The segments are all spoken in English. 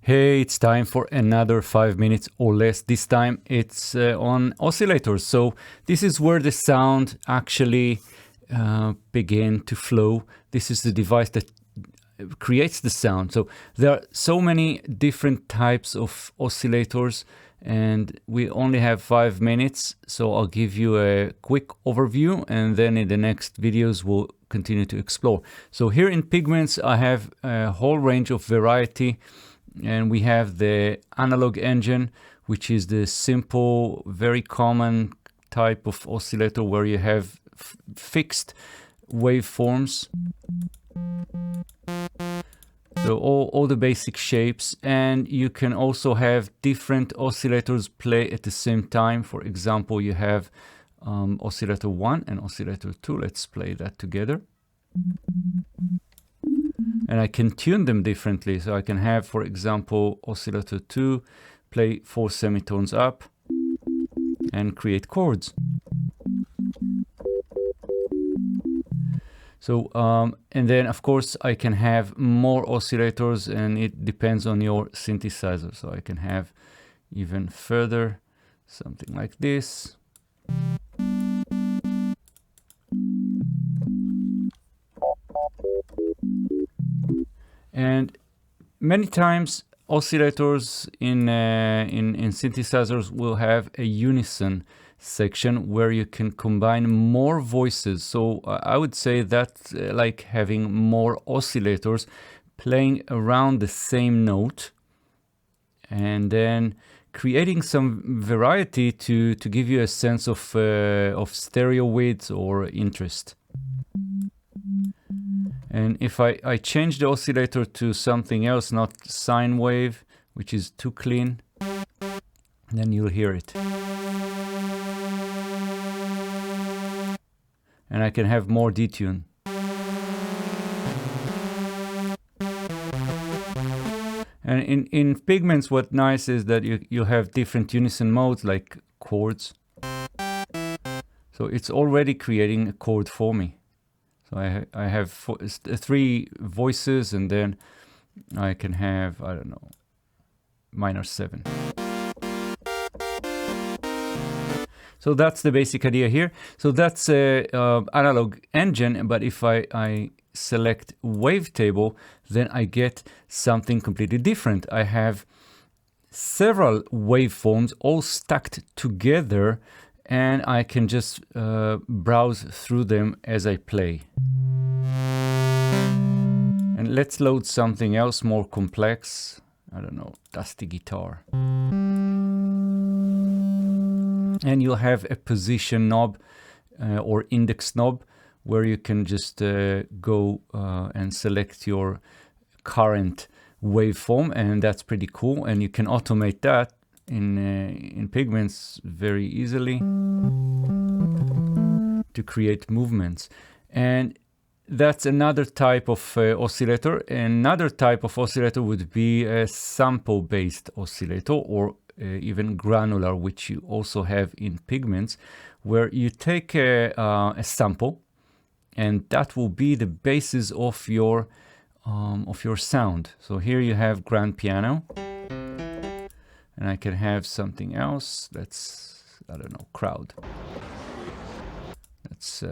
Hey, it's time for another 5 minutes or less. This time it's on oscillators. So this is where the sound actually begin to flow. This is the device that creates the sound. So there are so many different types of oscillators and we only have 5 minutes. So I'll give you a quick overview and then in the next videos we'll continue to explore. So here in Pigments, I have a whole range of variety. And we have the analog engine, which is the simple, very common type of oscillator where you have fixed waveforms. So all the basic shapes, and you can also have different oscillators play at the same time. For example, you have oscillator 1 and oscillator 2. Let's play that together. And I can tune them differently. So I can have, for example, oscillator 2 play 4 semitones up and create chords. So, and then of course I can have more oscillators and it depends on your synthesizer. So I can have even further, something like this. And many times oscillators in synthesizers will have a unison section where you can combine more voices. So I would say that's like having more oscillators playing around the same note and then creating some variety to give you a sense of stereo width or interest. And if I change the oscillator to something else, not sine wave, which is too clean, then you'll hear it. And I can have more detune. And in Pigments, what's nice is that you have different unison modes like chords. So it's already creating a chord for me. So I have 3 voices and then I can have, I don't know, minor 7. So that's the basic idea here. So that's a analog engine, but if I select wavetable, then I get something completely different. I have several waveforms all stacked together and I can just browse through them as I play. And let's load something else more complex. I don't know, dusty guitar. And you'll have a position knob or index knob where you can just go and select your current waveform, and that's pretty cool. And you can automate that in Pigments very easily to create movements. And that's another type of oscillator. Another type of oscillator would be a sample-based oscillator or even granular, which you also have in Pigments, where you take a sample and that will be the basis of your sound. So here you have grand piano. And I can have something else. That's, I don't know, crowd. That's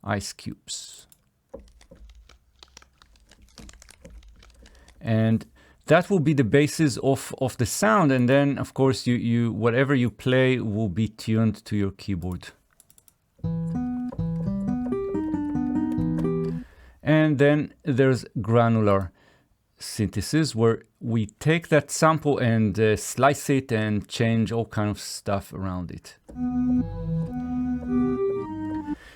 ice cubes. And that will be the basis of the sound. And then, of course, you whatever you play will be tuned to your keyboard. And then there's granular synthesis where we take that sample and slice it and change all kind of stuff around it.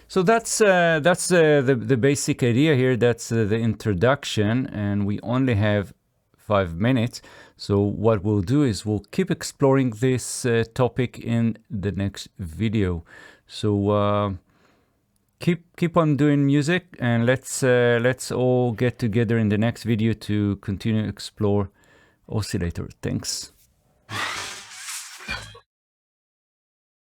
So that's the basic idea here. That's the introduction, and we only have 5 minutes. So what we'll do is we'll keep exploring this topic in the next video. So keep on doing music, and let's all get together in the next video to continue to explore oscillator. Thanks.